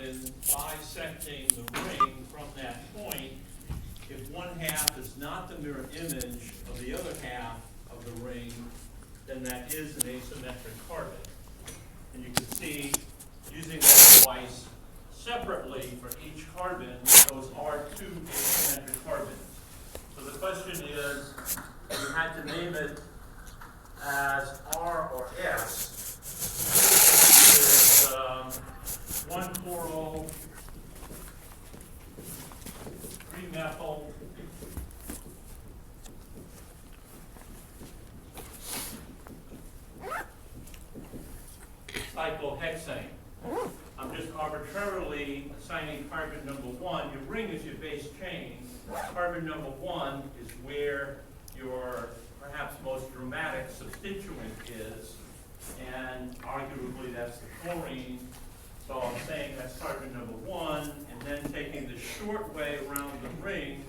in bisecting the ring from that point, if one half is not the mirror image of the other half of the ring, then that is an asymmetric carbon. And you can see, using that device separately for each carbon, those are two asymmetric carbons. So the question is, if you had to name it as R or S, is 1-chloral, 3-methyl, cyclohexane. I'm just arbitrarily assigning carbon number 1. Your ring is your base chain. Carbon number 1 is where your perhaps most dramatic substituent is, and arguably that's the chlorine. So I'm saying that's carbon number 1, and then taking the short way around the ring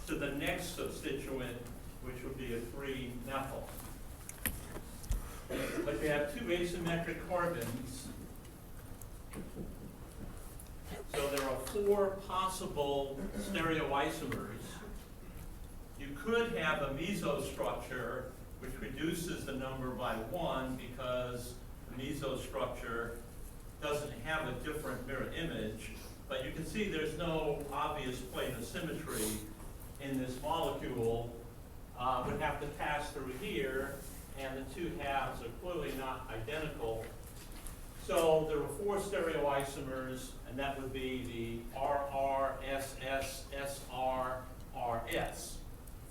to the next substituent, which would be a 3-methyl. But you have two asymmetric carbons. So there are 4 possible stereoisomers. You could have a mesostructure which reduces the number by 1 because the mesostructure doesn't have a different mirror image. But you can see there's no obvious plane of symmetry in this molecule. Would have to pass through here, and the two halves are clearly not identical. So there are 4 stereoisomers, and that would be the RR, SS, SR, RS.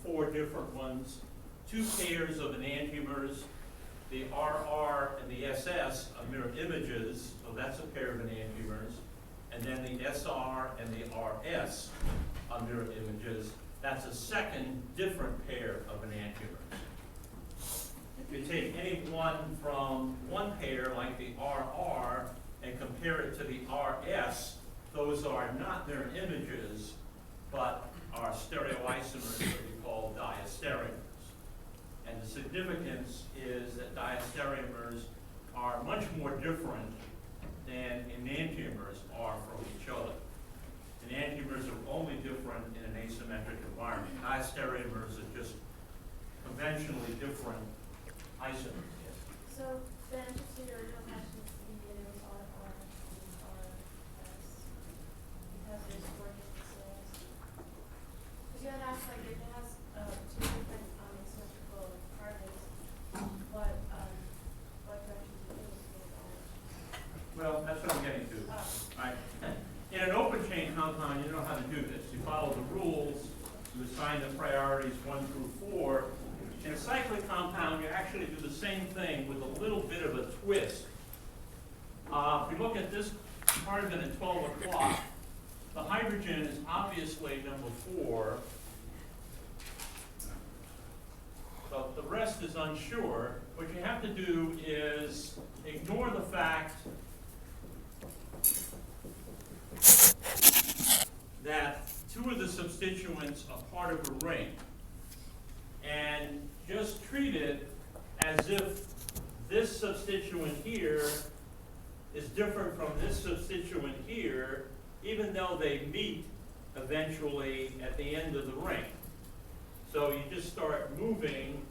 4 different ones. 2 pairs of enantiomers. The RR and the SS are mirror images, so that's a pair of enantiomers. And then the SR and the RS are mirror images. That's a second different pair of enantiomers. If you take any one from one pair, like the RR, and compare it to the RS, those are not mirror images, but are stereoisomers that we call diastereomers. And the significance is that diastereomers are much more different than enantiomers are from each other. Enantiomers are only different in an asymmetric environment. Diastereomers are just conventionally different isomers. Yes. So then, just to your original question, it was RR and RS because there's 4 differences. Because you had asked, like, if it has 2 different asymmetrical carbons, what direction do you go? Well, that's what I'm getting to. Right. In an open chain compound, you know how to do this. You follow the rules, you assign the priorities 1 through 4. In a cyclic compound, you actually do the same thing with a little bit of a twist. If we look at this carbon at 12 o'clock, the hydrogen is obviously number 4, but the rest is unsure. What you have to do is ignore the fact that 2 of the substituents are part of a ring, and just treat it as if this substituent here is different from this substituent here, even though they meet eventually at the end of the ring. So you just start moving.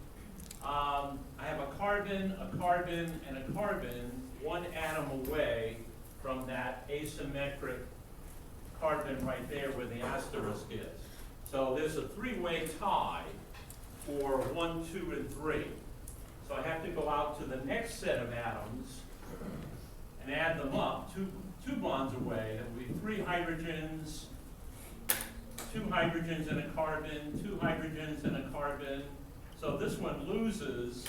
I have a carbon, and a carbon, 1 atom away from that asymmetric carbon right there where the asterisk is. So there's a 3-way tie for 1, 2, and 3. So I have to go out to the next set of atoms and add them up. Two bonds away. That would be 3 hydrogens, 2 hydrogens and a carbon, 2 hydrogens and a carbon. So this one loses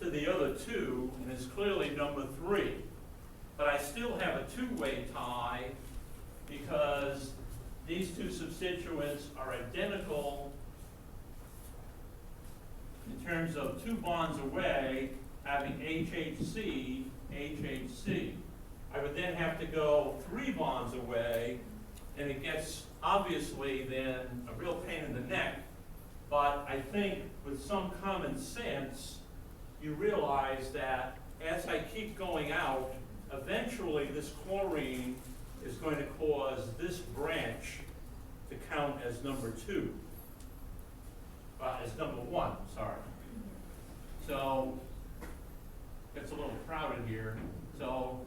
to the other 2 and is clearly number 3. But I still have a 2-way tie because these 2 substituents are identical in terms of 2 bonds away, having HHC, HHC. I would then have to go 3 bonds away, and it gets obviously then a real pain in the neck. But I think with some common sense, you realize that as I keep going out, eventually this chlorine is going to cause this branch to count as number 2. As number 1, sorry. So, it's a little crowded here. So,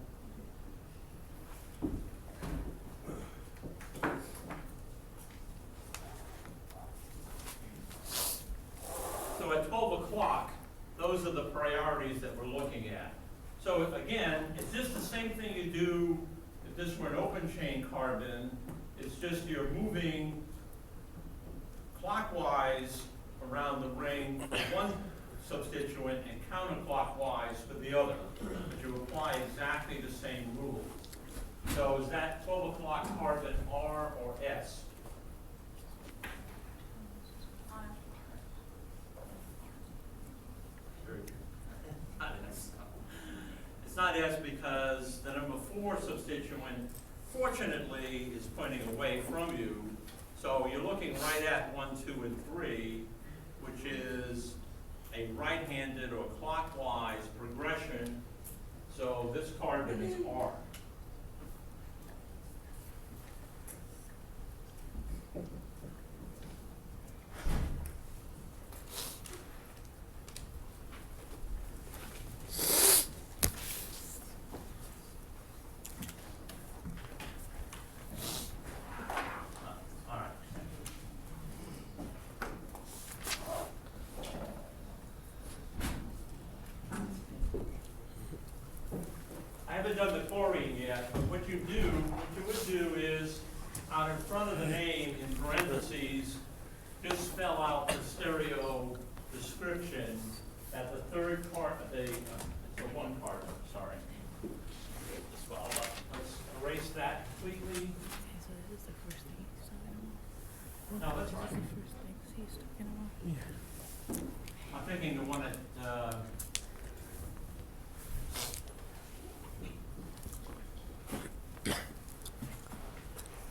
at 12 o'clock, those are the priorities that we're looking at. So again, it's just the same thing you do if this were an open chain carbon. It's just you're moving clockwise around the ring for one substituent and counterclockwise for the other. But you apply exactly the same rule. So is that 12 o'clock carbon R or S? It's not S because the number 4 substituent, fortunately, is pointing away from you. So you're looking right at 1, 2, and 3, which is a right-handed or clockwise progression. So this carbon is R. I haven't done the chlorine yet, but what you would do is, out in front of the name, in parentheses, just spell out the stereo description at the third part, it's the 1 carbon, sorry. Well, let's erase that completely. So this is the first thing he's talking about. No, that's right. This is the first thing he's talking about. I'm thinking the one that,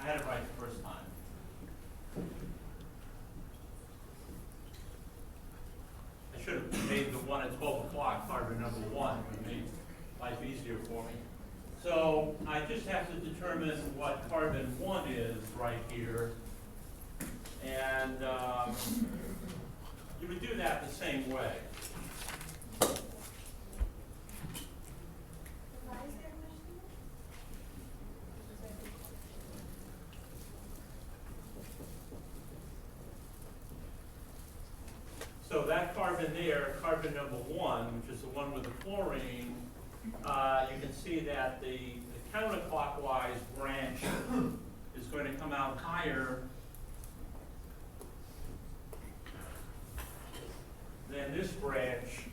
I had it right the first time. I should have made the one at 12 o'clock carbon number 1. It would make life easier for me. So I just have to determine what carbon 1 is right here. And you would do that the same way. So that carbon there, carbon number 1, which is the one with the chlorine, you can see that the counterclockwise branch is going to come out higher than this branch,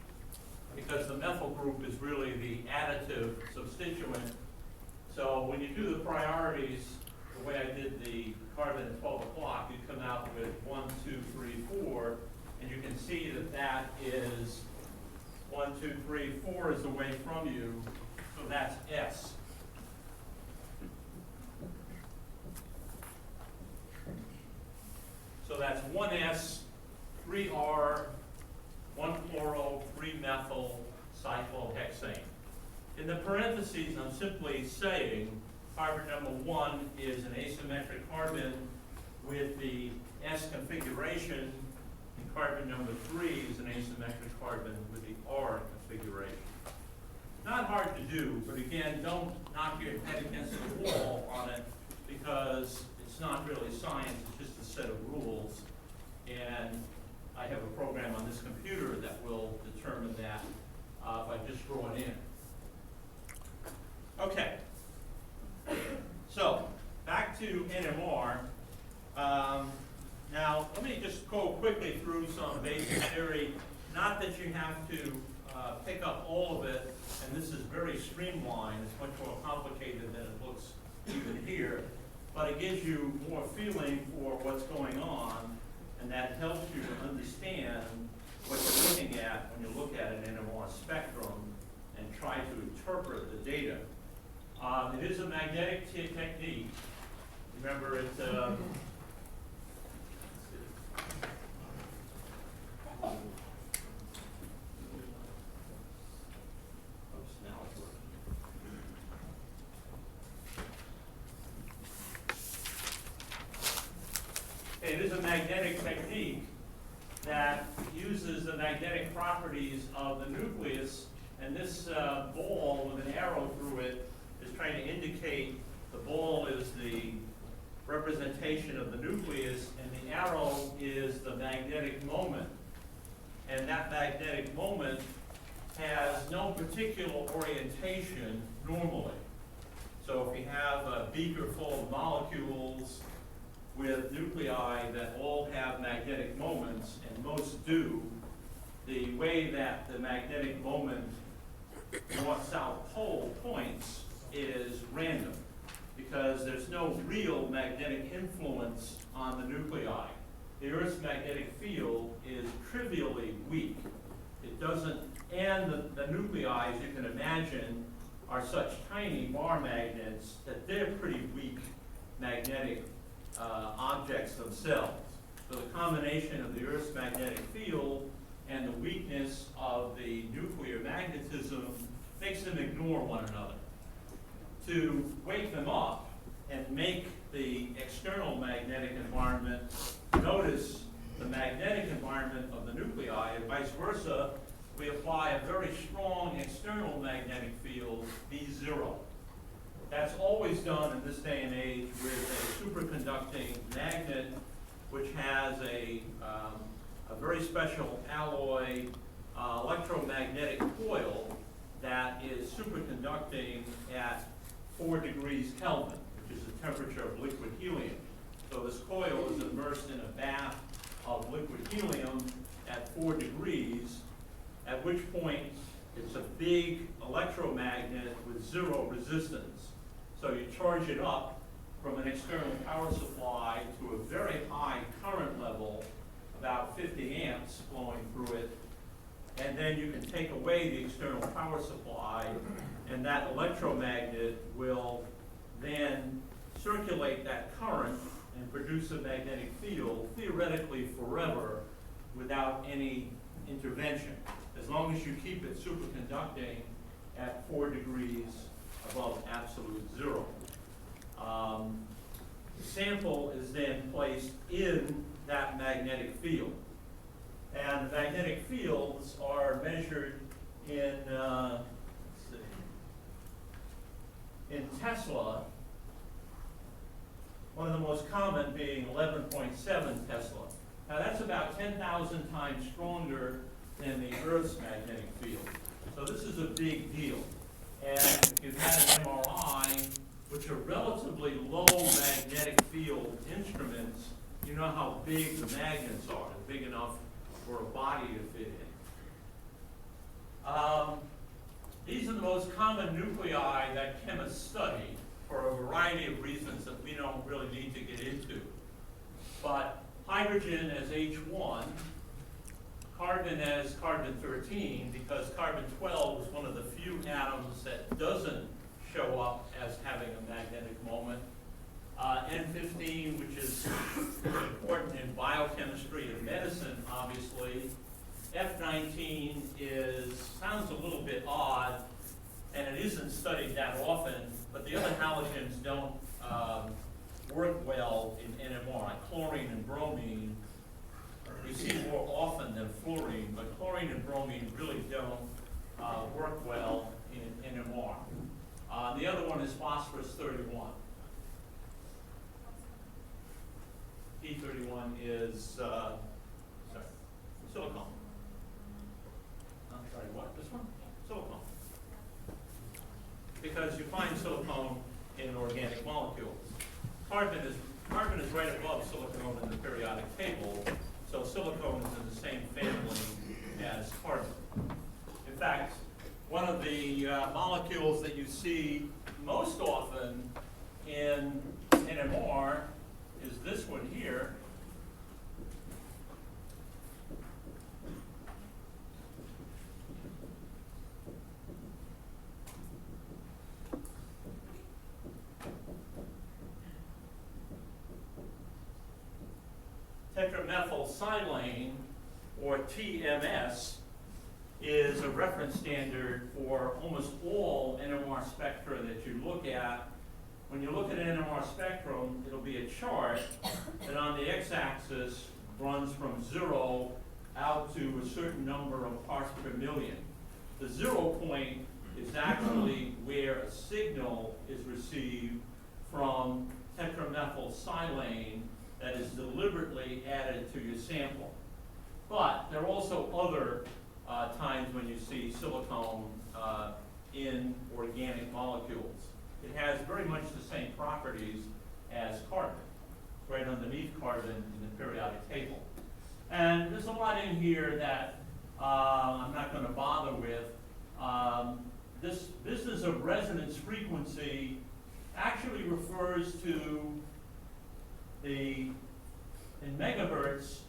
because the methyl group is really the additive substituent. So when you do the priorities, the way I did the carbon at 12 o'clock, you come out with 1, 2, 3, 4, and you can see that that is 1, 2, 3, 4 is away from you, so that's S. So that's 1S, 3R, 1-chloro, 3-methyl cyclohexane. In the parentheses, I'm simply saying carbon number 1 is an asymmetric carbon with the S configuration, and carbon number 3 is an asymmetric carbon with the R configuration. Not hard to do, but again, don't knock your head against the wall on it, because it's not really science, it's just a set of rules. And I have a program on this computer that will determine that if I just throw it in. Okay. So, back to NMR. Now, let me just go quickly through some basic theory. Not that you have to pick up all of it, and this is very streamlined. It's much more complicated than it looks even here. But it gives you more feeling for what's going on, and that helps you to understand what you're looking at when you look at an NMR spectrum and try to interpret the data. It is a magnetic technique. Remember, it's oops, now it's working. it is a magnetic technique that uses the magnetic properties of the nucleus, and this ball with an arrow through it is trying to indicate the ball is the representation of the nucleus, and the arrow is the magnetic moment. And that magnetic moment has no particular orientation normally. So if we have a beaker full of molecules with nuclei that all have magnetic moments, and most do, the way that the magnetic moment north-south pole points is random, because there's no real magnetic influence on the nuclei. The Earth's magnetic field is trivially weak. It doesn't, and the nuclei, as you can imagine, are such tiny bar magnets that they're pretty weak magnetic objects themselves. So the combination of the Earth's magnetic field and the weakness of the nuclear magnetism makes them ignore one another. To wake them up and make the external magnetic environment notice the magnetic environment of the nuclei, and vice versa, we apply a very strong external magnetic field, V0. That's always done in this day and age with a superconducting magnet, which has a very special alloy electromagnetic coil that is superconducting at 4 degrees Kelvin, which is the temperature of liquid helium. So this coil is immersed in a bath of liquid helium at 4 degrees, at which point it's a big electromagnet with 0 resistance. So you charge it up from an external power supply to a very high current level, about 50 amps flowing through it, and then you can take away the external power supply, and that electromagnet will then circulate that current and produce a magnetic field, theoretically forever, without any intervention, as long as you keep it superconducting at 4 degrees above absolute 0. The sample is then placed in that magnetic field. And the magnetic fields are measured in, in Tesla, one of the most common being 11.7 Tesla. Now that's about 10,000 times stronger than the Earth's magnetic field. So this is a big deal. And if you've had an MRI, which are relatively low magnetic field instruments, you know how big the magnets are. They're big enough for a body to fit in. These are the most common nuclei that chemists study for a variety of reasons that we don't really need to get into. But hydrogen as H1, carbon as carbon-13, because carbon-12 is one of the few atoms that doesn't show up as having a magnetic moment. N15, which is important in biochemistry and medicine, obviously. F19 sounds a little bit odd, and it isn't studied that often, but the other halogens don't work well in NMR. Chlorine and bromine we see more often than fluorine, but chlorine and bromine really don't work well in NMR. The other one is phosphorus 31. P31 is silicon. I'm sorry, what? This one? Silicon. Because you find silicon in organic molecules. Carbon is right above silicon in the periodic table, so silicon is in the same family as carbon. In fact, one of the molecules that you see most often in NMR is this one here. Tetramethylsilane, or TMS, is a reference standard for almost all NMR spectra that you look at, when you look at an NMR spectrum, it'll be a chart that on the x-axis runs from 0 out to a certain number of parts per million. The 0 point is actually where a signal is received from tetramethylsilane that is deliberately added to your sample. But there are also other times when you see silicone in organic molecules. It has very much the same properties as carbon. It's right underneath carbon in the periodic table. And there's a lot in here that I'm not going to bother with. This business of resonance frequency actually refers to in megahertz,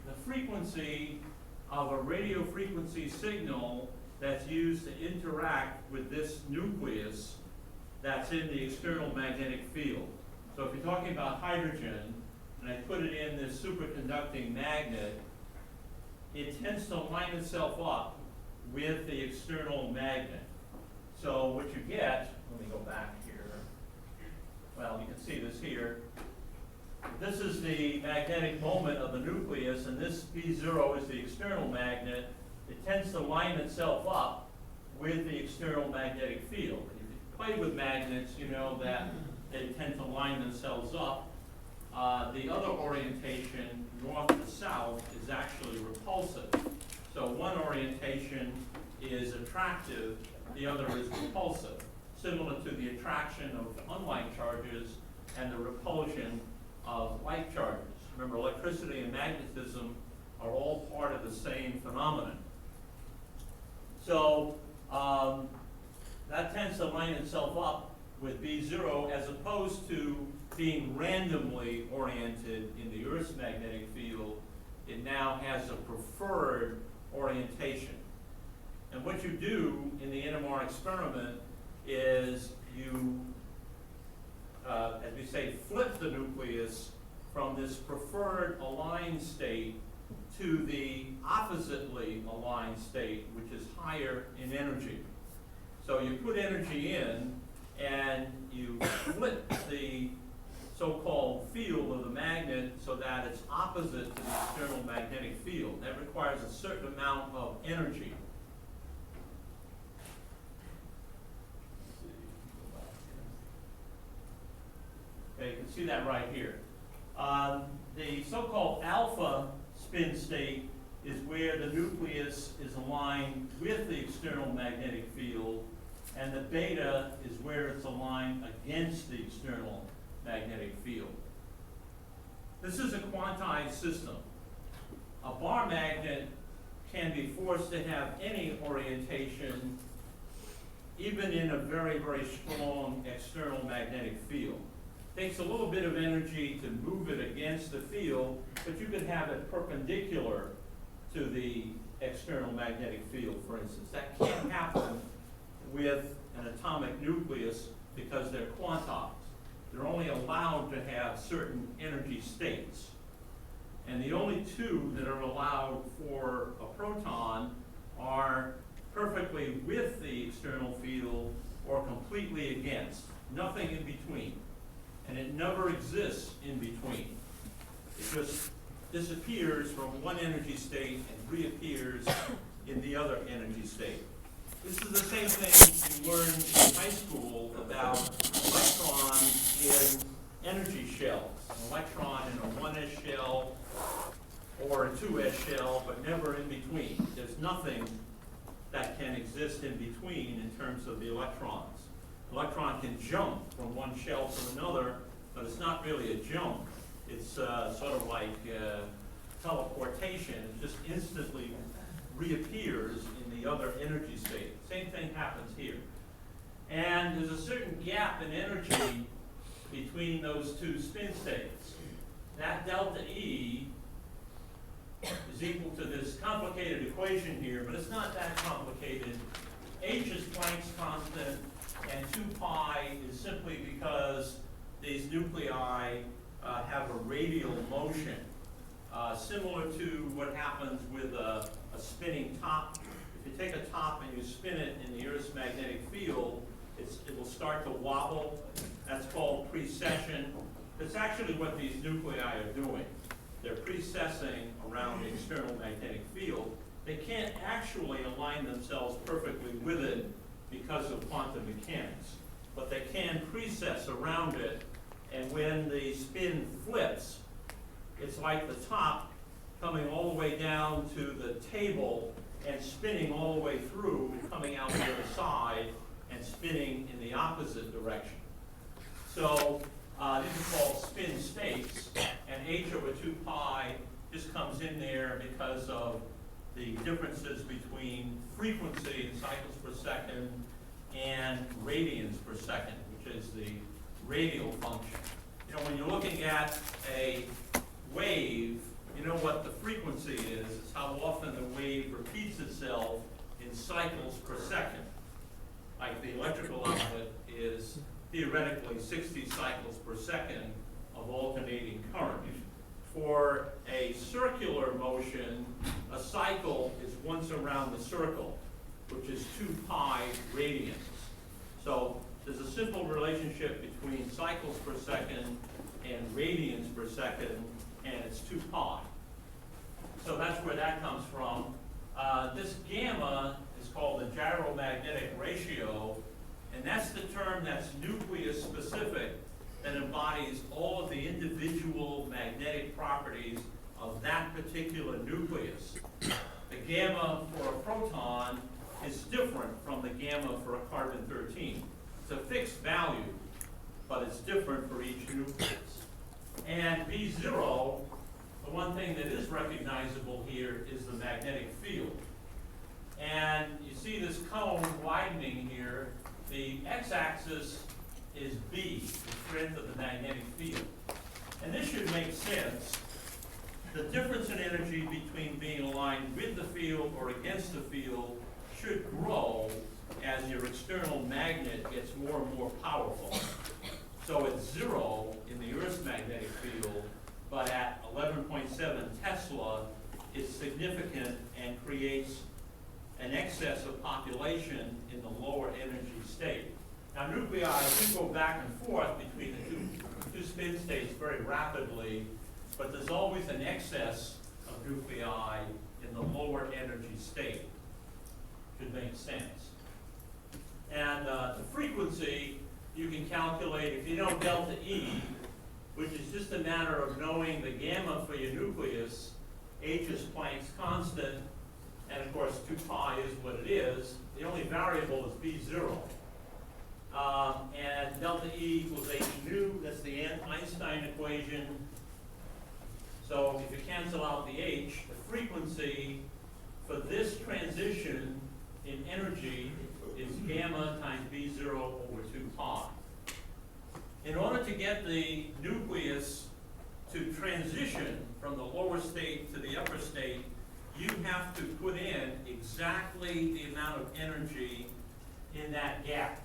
the frequency of a radio frequency signal that's used to interact with this nucleus that's in the external magnetic field. So if you're talking about hydrogen, and I put it in this superconducting magnet, it tends to line itself up with the external magnet. So what you get, let me go back here. Well, you can see this here. This is the magnetic moment of the nucleus, and this B0 is the external magnet. It tends to line itself up with the external magnetic field. If you play with magnets, you know that they tend to line themselves up. The other orientation, north to south, is actually repulsive. So one orientation is attractive, the other is repulsive, similar to the attraction of unlike charges and the repulsion of like charges. Remember, electricity and magnetism are all part of the same phenomenon. So that tends to line itself up with B0 as opposed to being randomly oriented in the Earth's magnetic field. It now has a preferred orientation. And what you do in the NMR experiment is you, as we say, flip the nucleus from this preferred aligned state to the oppositely aligned state, which is higher in energy. So you put energy in and you flip the so-called field of the magnet so that it's opposite to the external magnetic field. That requires a certain amount of energy. Okay, you can see that right here. The so-called alpha spin state is where the nucleus is aligned with the external magnetic field, and the beta is where it's aligned against the external magnetic field. This is a quantized system. A bar magnet can be forced to have any orientation, even in a very, very strong external magnetic field. Takes a little bit of energy to move it against the field, but you could have it perpendicular to the external magnetic field, for instance. That can't happen with an atomic nucleus because they're quantized. They're only allowed to have certain energy states. And the only two that are allowed for a proton are perfectly with the external field or completely against. Nothing in between. And it never exists in between. It just disappears from one energy state and reappears in the other energy state. This is the same thing you learned in high school about electrons in energy shells. An electron in a 1s shell or a 2s shell, but never in between. There's nothing that can exist in between in terms of the electrons. Electron can jump from one shell to another, but it's not really a jump. It's sort of like teleportation. It just instantly reappears in the other energy state. Same thing happens here. And there's a certain gap in energy between those two spin states. That delta E is equal to this complicated equation here, but it's not that complicated. H is Planck's constant, and 2 pi is simply because these nuclei have a radial motion, similar to what happens with a spinning top. If you take a top and you spin it in the Earth's magnetic field, it will start to wobble. That's called That's actually what these nuclei are doing. They're precessing around the external magnetic field. They can't actually align themselves perfectly with it because of quantum mechanics, but they can precess around it, and when the spin flips, it's like the top coming all the way down to the table and spinning all the way through, and coming out the other side and spinning in the opposite direction. So these are called spin states, and h over 2 pi just comes in there because of the differences between frequency in cycles per second and radians per second, which is the radial function. You know, when you're looking at a wave, you know what the frequency is. It's how often the wave repeats itself in cycles per second. Like the electrical output is theoretically 60 cycles per second of alternating current. For a circular motion, a cycle is once around the circle, which is 2 pi radians. So there's a simple relationship between cycles per second and radians per second, and it's 2 pi. So that's where that comes from. This gamma is called the gyromagnetic ratio, and that's the term that's nucleus specific, that embodies all of the individual magnetic properties of that particular nucleus. The gamma for a proton is different from the gamma for a carbon-13. It's a fixed value, but it's different for each nucleus. And B0, the one thing that is recognizable here is the magnetic field. And you see this cone widening here. The x-axis is B, the strength of the magnetic field. And this should make sense. The difference in energy between being aligned with the field or against the field should grow as your external magnet gets more and more powerful. So it's 0 in the Earth's magnetic field, but at 11.7 Tesla, it's significant and creates an excess of population in the lower energy state. Now, nuclei do go back and forth between the two spin states very rapidly, but there's always an excess of nuclei in the lower energy state. Should make sense. And the frequency you can calculate if you know delta E, which is just a matter of knowing the gamma for your nucleus. H is Planck's constant, and of course 2 pi is what it is. The only variable is B0. And delta E equals h nu, that's the Einstein equation. So if you cancel out the h, the frequency for this transition in energy is gamma times B0 over 2 pi. In order to get the nucleus to transition from the lower state to the upper state, you have to put in exactly the amount of energy in that gap.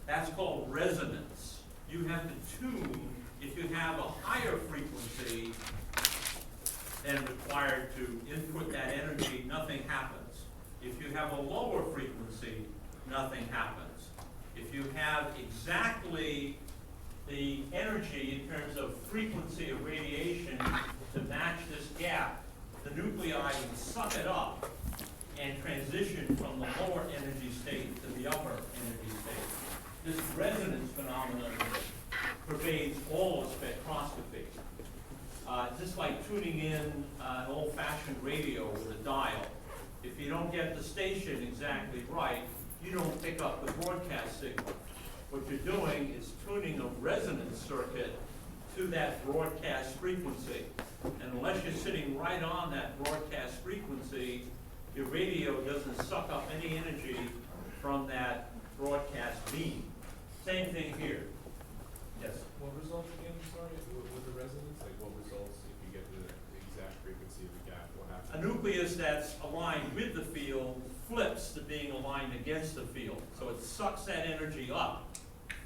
That's called resonance. You have to tune. If you have a higher frequency than required to input that energy, nothing happens. If you have a lower frequency, nothing happens. If you have exactly the energy in terms of frequency of radiation to match this gap, the nuclei can suck it up and transition from the lower energy state to the upper energy state. This resonance phenomenon pervades all of spectroscopy. Just like tuning in an old-fashioned radio with a dial. If you don't get the station exactly right, you don't pick up the broadcast signal. What you're doing is tuning a resonance circuit to that broadcast frequency. And unless you're sitting right on that broadcast frequency, your radio doesn't suck up any energy from that broadcast beam. Same thing here. Yes? What results again, sorry, with the resonance? Like what results if you get the exact frequency of the gap? What happens? A nucleus that's aligned with the field flips to being aligned against the field. So it sucks that energy up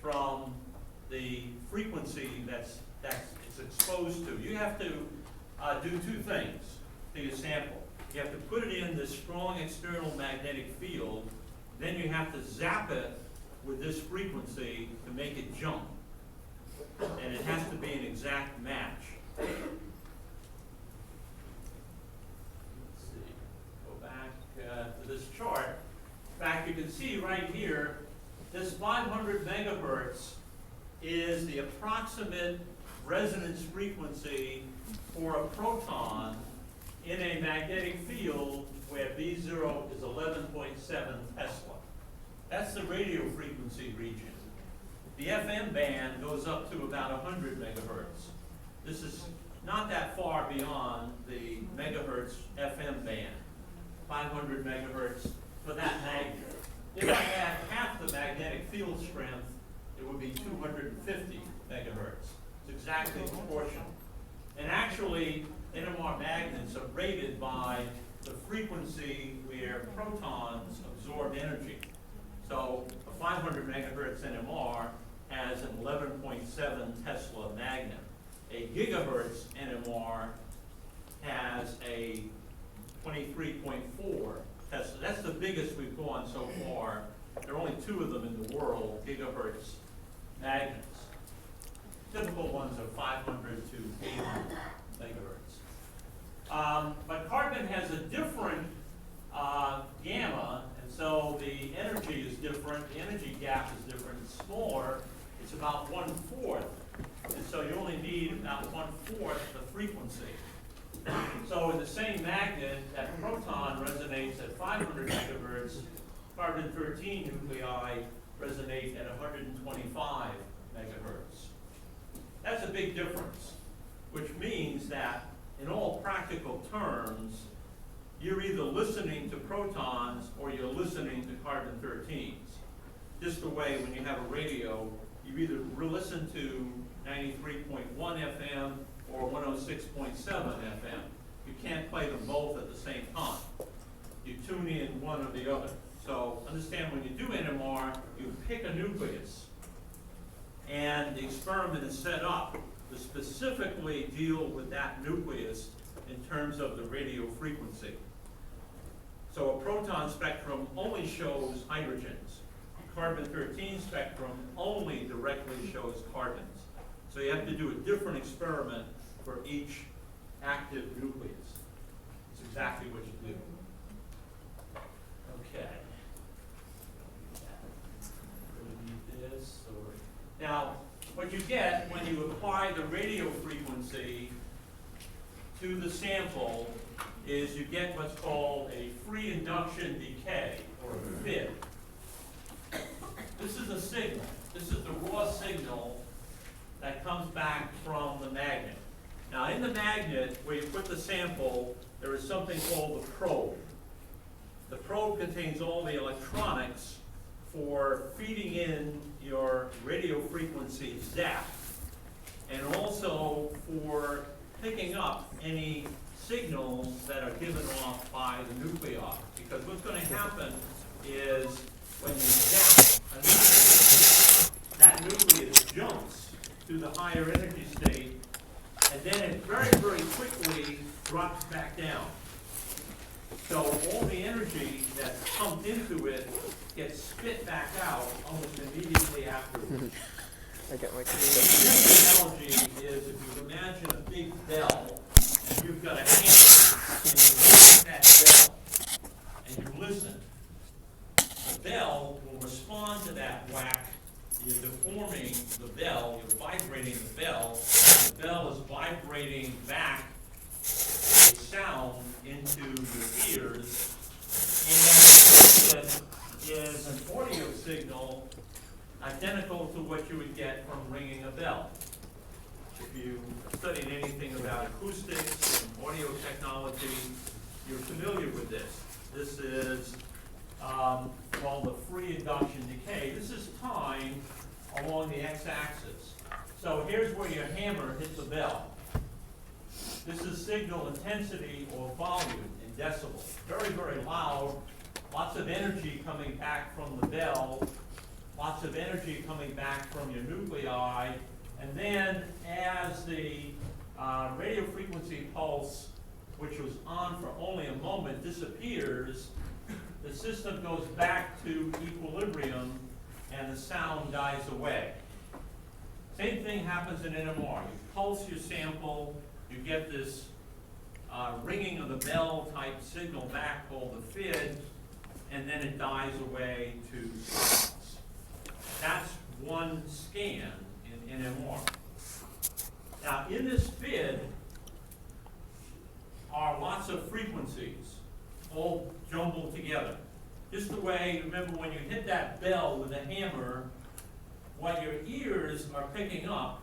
from the frequency that's it's exposed to. You have to do two things to your sample. You have to put it in this strong external magnetic field, then you have to zap it with this frequency to make it jump. And and it has to be an exact match. Let's see, go back to this chart. In fact, you can see right here, this 500 megahertz is the approximate resonance frequency for a proton in a magnetic field where V0 is 11.7 Tesla. That's the radio frequency region. The FM band goes up to about 100 megahertz. This is not that far beyond the megahertz FM band, 500 megahertz for that magnet. If I had half the magnetic field strength, it would be 250 megahertz. It's exactly proportional. And actually, NMR magnets are rated by the frequency where protons absorb energy. So a 500 megahertz NMR has an 11.7 Tesla magnet. A gigahertz NMR has a 23.4 Tesla. That's the biggest we've gone so far. There are only 2 of them in the world, gigahertz magnets. Typical ones are 500 to 800 megahertz. But carbon has a different gamma, and so the energy is different, the energy gap is different, it's smaller, it's about 1/4, and so you only need about 1/4 the frequency. So in the same magnet, that proton resonates at 500 megahertz, carbon-13 nuclei resonate at 125 megahertz. That's a big difference, which means that in all practical terms, you're either listening to protons or you're listening to carbon-13s. Just the way when you have a radio, you either listen to 93.1 FM or 106.7 FM. You can't play them both at the same time. You tune in one or the other. So understand when you do NMR, you pick a nucleus, and the experiment is set up to specifically deal with that nucleus in terms of the radio frequency. So a proton spectrum only shows hydrogens. Carbon-13 spectrum only directly shows carbons. So you have to do a different experiment for each active nucleus. It's exactly what you do. Okay. Really need this, or now, what you get when you apply the radio frequency to the sample is you get what's called a free induction decay, or a FID. This is a signal. This is the raw signal that comes back from the magnet. Now, in the magnet, where you put the sample, there is something called the probe. The probe contains all the electronics for feeding in your radio frequency zap, and also for picking up any signals that are given off by the nuclei. Because what's going to happen is when you zap a nucleus, that nucleus jumps to the higher energy state, and then it very, very quickly drops back down. So all the energy that's pumped into it gets spit back out almost immediately afterwards. I get my The analogy is if you imagine a big bell, and you've got a hammer, and you hit that bell, and you listen. The bell will respond to that whack. You're deforming the bell, you're vibrating the bell is vibrating back a sound into your ears, and it is an audio signal identical to what you would get from ringing a bell. If you studied anything about acoustics and audio technology, you're familiar with this. This is called the free induction decay. This is time along the x-axis. So here's where your hammer hits a bell. This is signal intensity or volume in decibels. Very, very loud, lots of energy coming back from the bell, lots of energy coming back from your nuclei, and then as the radio frequency pulse, which was on for only a moment, disappears, the system goes back to equilibrium and the sound dies away. Same thing happens in NMR. You pulse your sample, you get this ringing of the bell type signal back called the FID, and then it dies away to silence. That's one scan in NMR. Now, in this FID are lots of frequencies, all jumbled together. Just the way, remember when you hit that bell with a hammer, what your ears are picking up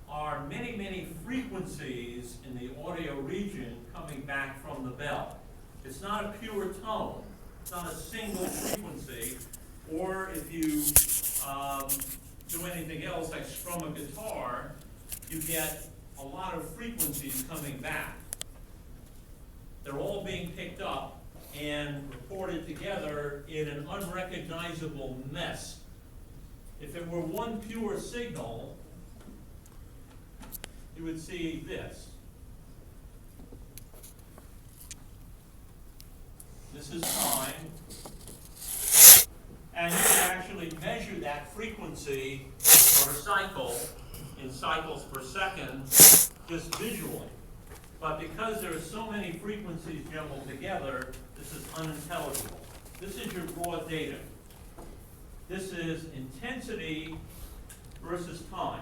are many, many frequencies in the audio region coming back from the bell. It's not a pure tone. It's not a single frequency. Or if you do anything else like strum a guitar, you get a lot of frequencies coming back. They're all being picked up and recorded together in an unrecognizable mess. If it were one pure signal, you would see this. This is time. And you can actually measure that frequency or cycle in cycles per second just visually. But because there are so many frequencies jumbled together, this is unintelligible. This is your raw data. This is intensity versus time.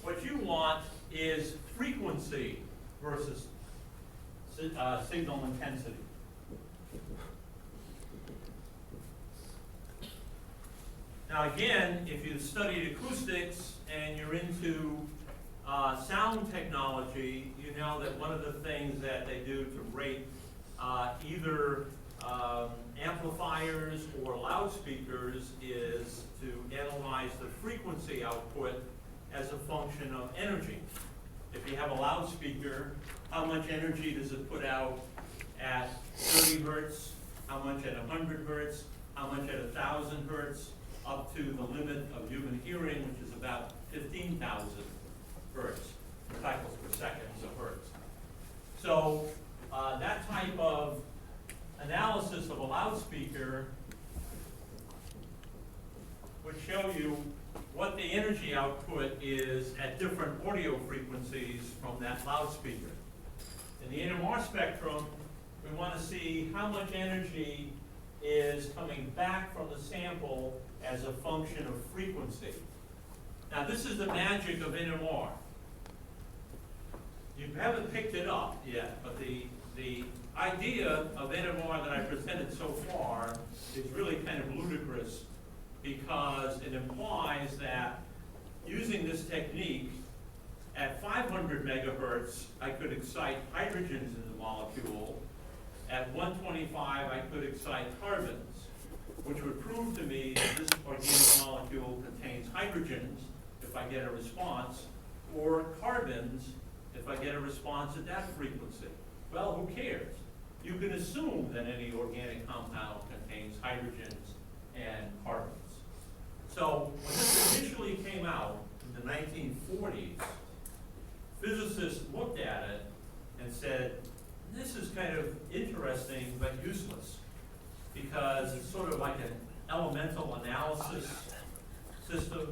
What you want is frequency versus signal intensity. Now again, if you've studied acoustics and you're into sound technology, you know that one of the things that they do to rate either amplifiers or loudspeakers is to analyze the frequency output as a function of energy. If you have a loudspeaker, how much energy does it put out at 30 hertz, how much at 100 hertz, how much at 1,000 hertz, up to the limit of human hearing, which is about 15,000 hertz, cycles per second, so hertz. So that type of analysis of a loudspeaker would show you what the energy output is at different audio frequencies from that loudspeaker. In the NMR spectrum, we want to see how much energy is coming back from the sample as a function of frequency. Now this is the magic of NMR. You haven't picked it up yet, but the idea of NMR that I presented so far is really kind of ludicrous, because it implies that using this technique at 500 megahertz, I could excite hydrogens in the molecule. At 125, I could excite carbons, which would prove to me that this organic molecule contains hydrogens if I get a response, or carbons if I get a response at that frequency. Well, who cares? You can assume that any organic compound contains hydrogens and carbons. So when this initially came out in the 1940s, physicists looked at it and said, this is kind of interesting but useless, because it's sort of like an elemental analysis system.